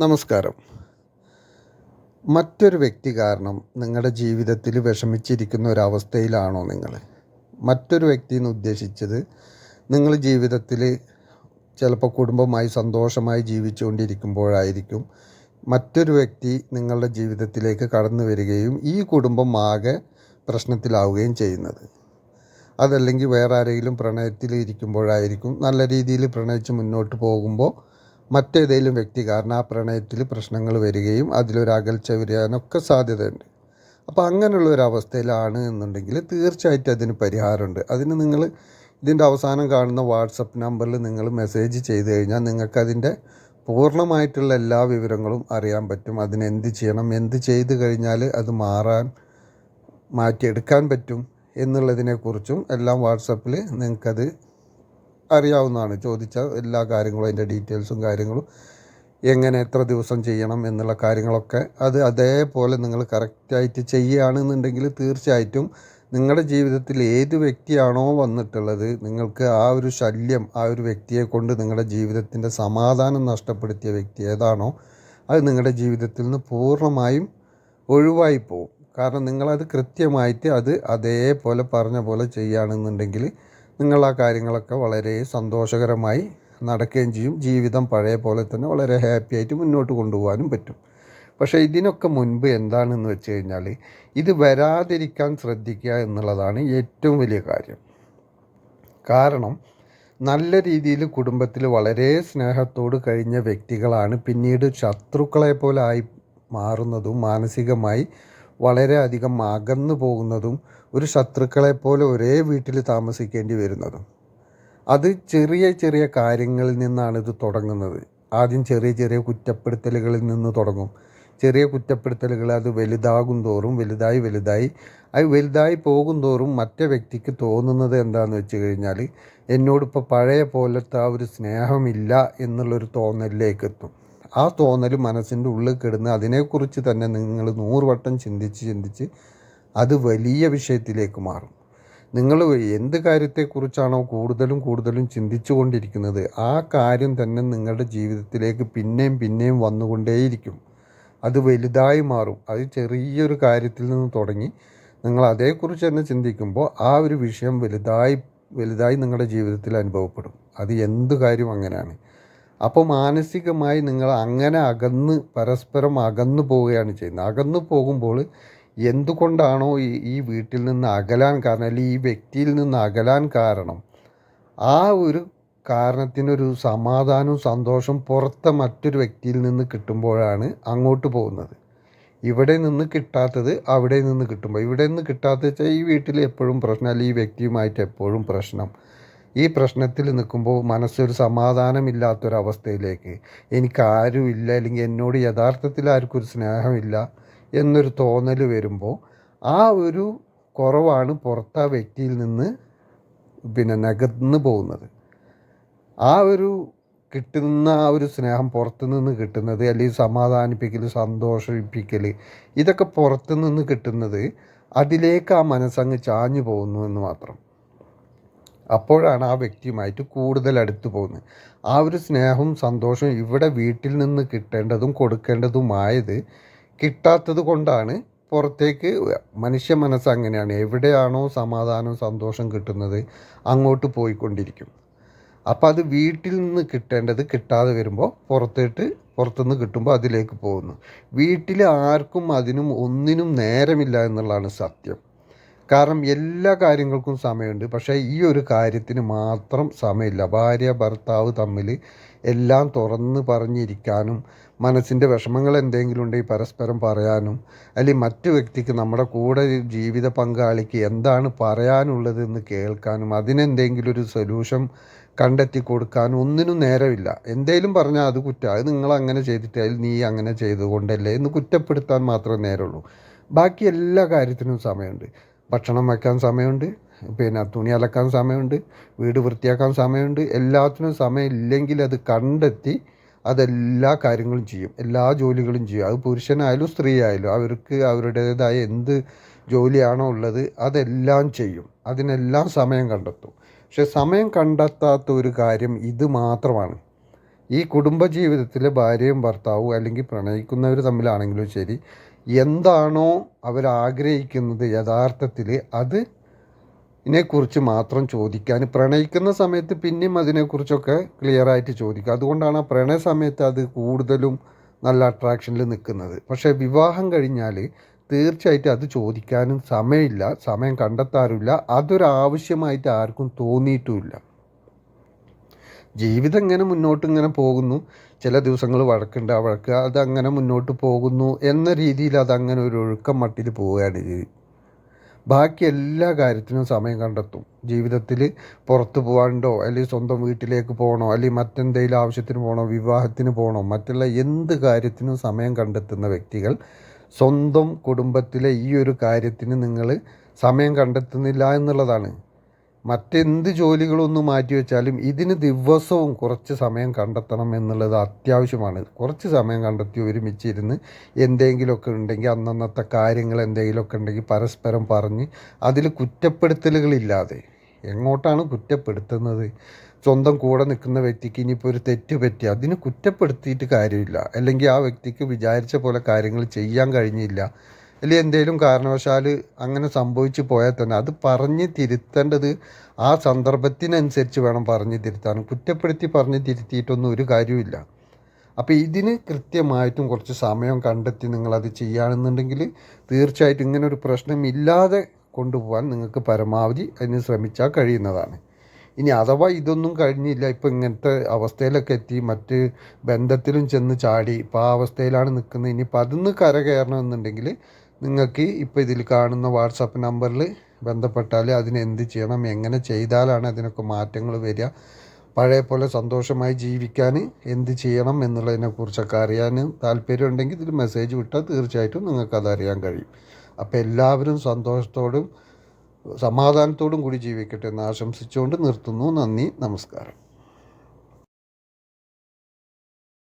നമസ്കാരം. മറ്റൊരു വ്യക്തി കാരണം നിങ്ങളുടെ ജീവിതത്തിൽ വിഷമിച്ചിരിക്കുന്ന ഒരവസ്ഥയിലാണോ നിങ്ങൾ? മറ്റൊരു വ്യക്തി എന്ന് ഉദ്ദേശിച്ചത് നിങ്ങൾ ജീവിതത്തിൽ ചിലപ്പോൾ കുടുംബമായി സന്തോഷമായി ജീവിച്ചുകൊണ്ടിരിക്കുമ്പോഴായിരിക്കും മറ്റൊരു വ്യക്തി നിങ്ങളുടെ ജീവിതത്തിലേക്ക് കടന്നു വരികയും ഈ കുടുംബം ആകെ പ്രശ്നത്തിലാവുകയും ചെയ്യുന്നത്. അതല്ലെങ്കിൽ വേറെ ആരെങ്കിലും പ്രണയത്തിൽ ഇരിക്കുമ്പോഴായിരിക്കും നല്ല രീതിയിൽ പ്രണയിച്ച് മുന്നോട്ട് പോകുമ്പോൾ മറ്റേതെങ്കിലും വ്യക്തി കാരണം ആ പ്രണയത്തിൽ പ്രശ്നങ്ങൾ വരികയും അതിലൊരു അകൽച്ച വരാനൊക്കെ സാധ്യതയുണ്ട്. അപ്പോൾ അങ്ങനെയുള്ള ഒരു അവസ്ഥയിലാണ് എന്നുണ്ടെങ്കിൽ തീർച്ചയായിട്ടും അതിന് പരിഹാരമുണ്ട്. അതിന് നിങ്ങൾ ഇതിൻ്റെ അവസാനം കാണുന്ന വാട്സപ്പ് നമ്പറിൽ നിങ്ങൾ മെസ്സേജ് ചെയ്ത് കഴിഞ്ഞാൽ നിങ്ങൾക്കതിൻ്റെ പൂർണ്ണമായിട്ടുള്ള എല്ലാ വിവരങ്ങളും അറിയാൻ പറ്റും. അതിനെന്ത് ചെയ്യണം, എന്ത് ചെയ്ത് കഴിഞ്ഞാൽ അത് മാറ്റിയെടുക്കാൻ പറ്റും എന്നുള്ളതിനെക്കുറിച്ചും എല്ലാം വാട്സപ്പിൽ നിങ്ങൾക്കത് അറിയാവുന്നതാണ്. ചോദിച്ചാൽ എല്ലാ കാര്യങ്ങളും അതിൻ്റെ ഡീറ്റെയിൽസും കാര്യങ്ങളും എങ്ങനെ എത്ര ദിവസം ചെയ്യണം എന്നുള്ള കാര്യങ്ങളൊക്കെ അതേപോലെ നിങ്ങൾ കറക്റ്റായിട്ട് ചെയ്യുകയാണെന്നുണ്ടെങ്കിൽ തീർച്ചയായിട്ടും നിങ്ങളുടെ ജീവിതത്തിൽ ഏത് വ്യക്തിയാണോ വന്നിട്ടുള്ളത് നിങ്ങൾക്ക് ആ ഒരു ശല്യം, ആ ഒരു വ്യക്തിയെ കൊണ്ട് നിങ്ങളുടെ ജീവിതത്തിൻ്റെ സമാധാനം നഷ്ടപ്പെടുത്തിയ വ്യക്തി ഏതാണോ അത് നിങ്ങളുടെ ജീവിതത്തിൽ നിന്ന് പൂർണ്ണമായും ഒഴിവായി പോകും. കാരണം നിങ്ങളത് കൃത്യമായിട്ട് അതേപോലെ പറഞ്ഞ പോലെ ചെയ്യുകയാണെന്നുണ്ടെങ്കിൽ നിങ്ങൾ ആ കാര്യങ്ങളൊക്കെ വളരെ സന്തോഷകരമായി നടക്കുകയും ചെയ്യും. ജീവിതം പഴയ പോലെ തന്നെ വളരെ ഹാപ്പി ആയിട്ട് മുന്നോട്ട് കൊണ്ടുപോകാനും പറ്റും. പക്ഷേ ഇതിനൊക്കെ മുൻപ് എന്താണെന്ന് വെച്ച് കഴിഞ്ഞാൽ ഇത് വരാതിരിക്കാൻ ശ്രദ്ധിക്കുക എന്നുള്ളതാണ് ഏറ്റവും വലിയ കാര്യം. കാരണം നല്ല രീതിയിൽ കുടുംബത്തിൽ വളരെ സ്നേഹത്തോട് കഴിഞ്ഞ വ്യക്തികളാണ് പിന്നീട് ശത്രുക്കളെ പോലെ ആയി മാറുന്നതും മാനസികമായി വളരെയധികം അകന്നു പോകുന്നതും ഒരു ശത്രുക്കളെപ്പോലെ ഒരേ വീട്ടിൽ താമസിക്കേണ്ടി വരുന്നതും. അത് ചെറിയ ചെറിയ കാര്യങ്ങളിൽ നിന്നാണ് ഇത് തുടങ്ങുന്നത്. ആദ്യം ചെറിയ ചെറിയ കുറ്റപ്പെടുത്തലുകളിൽ നിന്ന് തുടങ്ങും. ചെറിയ കുറ്റപ്പെടുത്തലുകൾ അത് വലുതാകും തോറും വലുതായി പോകും തോറും മറ്റേ വ്യക്തിക്ക് തോന്നുന്നത് എന്താണെന്ന് വെച്ച് കഴിഞ്ഞാൽ എന്നോടിപ്പോൾ പഴയ പോലത്തെ ആ ഒരു സ്നേഹമില്ല എന്നുള്ളൊരു തോന്നലിലേക്ക് എത്തും. ആ തോന്നൽ മനസ്സിൻ്റെ ഉള്ളിൽ കിടന്ന് അതിനെക്കുറിച്ച് തന്നെ നിങ്ങൾ 100 വട്ടം ചിന്തിച്ച് അത് വലിയ വിഷയത്തിലേക്ക് മാറും. നിങ്ങൾ എന്ത് കാര്യത്തെക്കുറിച്ചാണോ കൂടുതലും ചിന്തിച്ചു കൊണ്ടിരിക്കുന്നത് ആ കാര്യം തന്നെ നിങ്ങളുടെ ജീവിതത്തിലേക്ക് പിന്നെയും വന്നുകൊണ്ടേയിരിക്കും. അത് വലുതായി മാറും. അത് ചെറിയൊരു കാര്യത്തിൽ നിന്ന് തുടങ്ങി നിങ്ങൾ അതേക്കുറിച്ച് തന്നെ ചിന്തിക്കുമ്പോൾ ആ ഒരു വിഷയം വലുതായി നിങ്ങളുടെ ജീവിതത്തിൽ അനുഭവപ്പെടും. അത് എന്ത് കാര്യം അങ്ങനെയാണ്. അപ്പോൾ മാനസികമായി നിങ്ങൾ അങ്ങനെ പരസ്പരം അകന്നു പോവുകയാണ് ചെയ്യുന്നത്. അകന്നു പോകുമ്പോൾ എന്തുകൊണ്ടാണോ ഈ വീട്ടിൽ നിന്ന് അകലാൻ കാരണം, അല്ലെങ്കിൽ ഈ വ്യക്തിയിൽ നിന്ന് അകലാൻ കാരണം, ആ ഒരു കാരണത്തിനൊരു സമാധാനവും സന്തോഷം പുറത്തെ മറ്റൊരു വ്യക്തിയിൽ നിന്ന് കിട്ടുമ്പോഴാണ് അങ്ങോട്ട് പോകുന്നത്. ഇവിടെ നിന്ന് കിട്ടാത്തത് അവിടെ നിന്ന് കിട്ടുമ്പോൾ, ഇവിടെ നിന്ന് കിട്ടാത്തത് വെച്ചാൽ ഈ വീട്ടിൽ എപ്പോഴും പ്രശ്നം, അല്ലെങ്കിൽ ഈ വ്യക്തിയുമായിട്ട് എപ്പോഴും പ്രശ്നം. ഈ പ്രശ്നത്തിൽ നിൽക്കുമ്പോൾ മനസ്സൊരു സമാധാനമില്ലാത്തൊരവസ്ഥയിലേക്ക്, എനിക്കാരുമില്ല അല്ലെങ്കിൽ എന്നോട് യഥാർത്ഥത്തിൽ ആർക്കും ഒരു സ്നേഹമില്ല എന്നൊരു തോന്നൽ വരുമ്പോൾ ആ ഒരു കുറവാണ് പുറത്തെ വ്യക്തിയിൽ നിന്ന് നികന്നു പോകുന്നത്. ആ ഒരു കിട്ടുന്ന ആ ഒരു സ്നേഹം പുറത്തു നിന്ന് കിട്ടുന്നത്, അല്ലെങ്കിൽ സമാധാനിപ്പിക്കൽ, സന്തോഷിപ്പിക്കൽ, ഇതൊക്കെ പുറത്തു നിന്ന് കിട്ടുന്നത് അതിലേക്ക് ആ മനസ്സങ്ങ് ചാഞ്ഞു പോകുന്നു എന്ന് മാത്രം. അപ്പോഴാണ് ആ വ്യക്തിയുമായിട്ട് കൂടുതൽ അടുത്ത് പോകുന്നത്. ആ ഒരു സ്നേഹവും സന്തോഷവും ഇവിടെ വീട്ടിൽ നിന്ന് കിട്ടേണ്ടതും കൊടുക്കേണ്ടതുമായത് കിട്ടാത്തത് കൊണ്ടാണ് പുറത്തേക്ക് മനുഷ്യ മനസ്സ് അങ്ങനെയാണ്. എവിടെയാണോ സമാധാനം സന്തോഷം കിട്ടുന്നത് അങ്ങോട്ട് പോയിക്കൊണ്ടിരിക്കും. അപ്പോൾ അത് വീട്ടിൽ നിന്ന് കിട്ടേണ്ടത് കിട്ടാതെ വരുമ്പോൾ പുറത്തുനിന്ന് കിട്ടുമ്പോൾ അതിലേക്ക് പോകുന്നു. വീട്ടിൽ ആർക്കും ഒന്നിനും നേരമില്ല എന്നുള്ളതാണ് സത്യം. കാരണം എല്ലാ കാര്യങ്ങൾക്കും സമയമുണ്ട്, പക്ഷേ ഈ ഒരു കാര്യത്തിന് മാത്രം സമയമില്ല. ഭാര്യ ഭർത്താവ് തമ്മിൽ എല്ലാം തുറന്ന് പറഞ്ഞിരിക്കാനും, മനസ്സിൻ്റെ വിഷമങ്ങൾ എന്തെങ്കിലും ഉണ്ടെങ്കിൽ പരസ്പരം പറയാനും, അല്ലെങ്കിൽ മറ്റു വ്യക്തിക്ക് നമ്മുടെ കൂടെ ജീവിത പങ്കാളിക്ക് എന്താണ് പറയാനുള്ളതെന്ന് കേൾക്കാനും, അതിനെന്തെങ്കിലും ഒരു സൊല്യൂഷൻ കണ്ടെത്തി കൊടുക്കാനും ഒന്നിനും നേരമില്ല. എന്തേലും പറഞ്ഞാൽ അത് കുറ്റം, അത് നിങ്ങൾ അങ്ങനെ ചെയ്തിട്ട് നീ അങ്ങനെ ചെയ്തുകൊണ്ടല്ലേ എന്ന് കുറ്റപ്പെടുത്താൻ മാത്രമേ നേരമുള്ളൂ. ബാക്കി എല്ലാ കാര്യത്തിനും സമയമുണ്ട്. ഭക്ഷണം വയ്ക്കാൻ സമയമുണ്ട്, തുണി അലക്കാൻ സമയമുണ്ട്, വീട് വൃത്തിയാക്കാൻ സമയമുണ്ട്. എല്ലാത്തിനും സമയമില്ലെങ്കിൽ അത് കണ്ടെത്തി അതെല്ലാ കാര്യങ്ങളും ചെയ്യും, എല്ലാ ജോലികളും ചെയ്യും. അത് പുരുഷനായാലും സ്ത്രീ ആയാലും അവർക്ക് അവരുടേതായ എന്ത് ജോലിയാണോ ഉള്ളത് അതെല്ലാം ചെയ്യും. അതിനെല്ലാം സമയം കണ്ടെത്തും. പക്ഷെ സമയം കണ്ടെത്താത്ത ഒരു കാര്യം ഇത് മാത്രമാണ്. ഈ കുടുംബജീവിതത്തിലെ ഭാര്യയും ഭർത്താവും അല്ലെങ്കിൽ പ്രണയിക്കുന്നവർ തമ്മിലാണെങ്കിലും ശരി, എന്താണോ അവരാഗ്രഹിക്കുന്നത് യഥാർത്ഥത്തിൽ ഇതിനെക്കുറിച്ച് മാത്രം ചോദിക്കാൻ, പ്രണയിക്കുന്ന സമയത്ത് പിന്നെയും അതിനെക്കുറിച്ചൊക്കെ ക്ലിയറായിട്ട് ചോദിക്കുക. അതുകൊണ്ടാണ് ആ പ്രണയ സമയത്ത് അത് കൂടുതലും നല്ല അട്രാക്ഷനിൽ നിൽക്കുന്നത്. പക്ഷേ വിവാഹം കഴിഞ്ഞാൽ തീർച്ചയായിട്ടും അത് ചോദിക്കാനും സമയമില്ല, സമയം കണ്ടെത്താറില്ല, അതൊരാവശ്യമായിട്ട് ആർക്കും തോന്നിയിട്ടുമില്ല. ജീവിതം ഇങ്ങനെ മുന്നോട്ട് ഇങ്ങനെ പോകുന്നു, ചില ദിവസങ്ങൾ വഴക്കുണ്ട്, ആ വഴക്ക് അതങ്ങനെ മുന്നോട്ട് പോകുന്നു എന്ന രീതിയിൽ അതങ്ങനെ ഒരു ഒഴുക്കം മട്ടിൽ പോവുകയാണ് ബാക്കി എല്ലാ കാര്യത്തിനും സമയം കണ്ടെത്തും. ജീവിതത്തിൽ പുറത്ത് പോകാണ്ടോ, അല്ലെങ്കിൽ സ്വന്തം വീട്ടിലേക്ക് പോകണോ, അല്ലെങ്കിൽ മറ്റെന്തെങ്കിലും ആവശ്യത്തിന് പോകണോ, വിവാഹത്തിന് പോകണോ, മറ്റുള്ള എന്ത് കാര്യത്തിനും സമയം കണ്ടെത്തുന്ന വ്യക്തികൾ സ്വന്തം കുടുംബത്തിലെ ഈ ഒരു കാര്യത്തിന് നിങ്ങൾ സമയം കണ്ടെത്തുന്നില്ല എന്നുള്ളതാണ്. മറ്റെന്ത് ജോലികളൊന്നും മാറ്റി വെച്ചാലും ഇതിന് ദിവസവും കുറച്ച് സമയം കണ്ടെത്തണം എന്നുള്ളത് അത്യാവശ്യമാണ്. കുറച്ച് സമയം കണ്ടെത്തി ഒരുമിച്ചിരുന്ന് എന്തെങ്കിലുമൊക്കെ ഉണ്ടെങ്കിൽ അന്നന്നത്തെ കാര്യങ്ങൾ എന്തെങ്കിലുമൊക്കെ ഉണ്ടെങ്കിൽ പരസ്പരം പറഞ്ഞ് അതിൽ കുറ്റപ്പെടുത്തലുകളില്ലാതെ. എങ്ങോട്ടാണ് കുറ്റപ്പെടുത്തുന്നത്? സ്വന്തം കൂടെ നിൽക്കുന്ന വ്യക്തിക്ക് ഇനിയിപ്പോൾ ഒരു തെറ്റ് പറ്റി അതിന് കുറ്റപ്പെടുത്തിയിട്ട് കാര്യമില്ല, അല്ലെങ്കിൽ ആ വ്യക്തിക്ക് വിചാരിച്ച പോലെ കാര്യങ്ങൾ ചെയ്യാൻ കഴിഞ്ഞില്ല, അല്ലെങ്കിൽ എന്തെങ്കിലും കാരണവശാൽ അങ്ങനെ സംഭവിച്ചു പോയാൽ തന്നെ അത് പറഞ്ഞ് തിരുത്തേണ്ടത് ആ സന്ദർഭത്തിനനുസരിച്ച് വേണം പറഞ്ഞ് തിരുത്താൻ. കുറ്റപ്പെടുത്തി പറഞ്ഞ് തിരുത്തിയിട്ടൊന്നും ഒരു കാര്യമില്ല. അപ്പോൾ ഇതിന് കൃത്യമായിട്ടും കുറച്ച് സമയം കണ്ടെത്തി നിങ്ങളത് ചെയ്യുകയാണെന്നുണ്ടെങ്കിൽ തീർച്ചയായിട്ടും ഇങ്ങനൊരു പ്രശ്നം ഇല്ലാതെ കൊണ്ടുപോകാൻ നിങ്ങൾക്ക് പരമാവധി അതിന് ശ്രമിച്ചാൽ കഴിയുന്നതാണ്. ഇനി അഥവാ ഇതൊന്നും കഴിഞ്ഞില്ല, ഇപ്പോൾ ഇങ്ങനത്തെ അവസ്ഥയിലൊക്കെ എത്തി, മറ്റ് ബന്ധത്തിലും ചെന്ന് ചാടി, ഇപ്പോൾ ആ അവസ്ഥയിലാണ് നിൽക്കുന്നത്, ഇനിയിപ്പോൾ അതിന്ന് കരകയറണമെന്നുണ്ടെങ്കിൽ നിങ്ങൾക്ക് ഇപ്പോൾ ഇതിൽ കാണുന്ന വാട്സാപ്പ് നമ്പറിൽ ബന്ധപ്പെട്ടാൽ അതിന് എന്ത് ചെയ്യണം, എങ്ങനെ ചെയ്താലാണ് അതിനൊക്കെ മാറ്റങ്ങൾ വരിക, പഴയ പോലെ സന്തോഷമായി ജീവിക്കാൻ എന്ത് ചെയ്യണം എന്നുള്ളതിനെക്കുറിച്ചൊക്കെ അറിയാൻ താല്പര്യമുണ്ടെങ്കിൽ ഇതിൽ മെസ്സേജ് വിട്ടാൽ തീർച്ചയായിട്ടും നിങ്ങൾക്കത് അറിയാൻ കഴിയും. അപ്പോൾ എല്ലാവരും സന്തോഷത്തോടും സമാധാനത്തോടും കൂടി ജീവിക്കട്ടെ എന്ന് ആശംസിച്ചുകൊണ്ട് നിർത്തുന്നു. നന്ദി, നമസ്കാരം.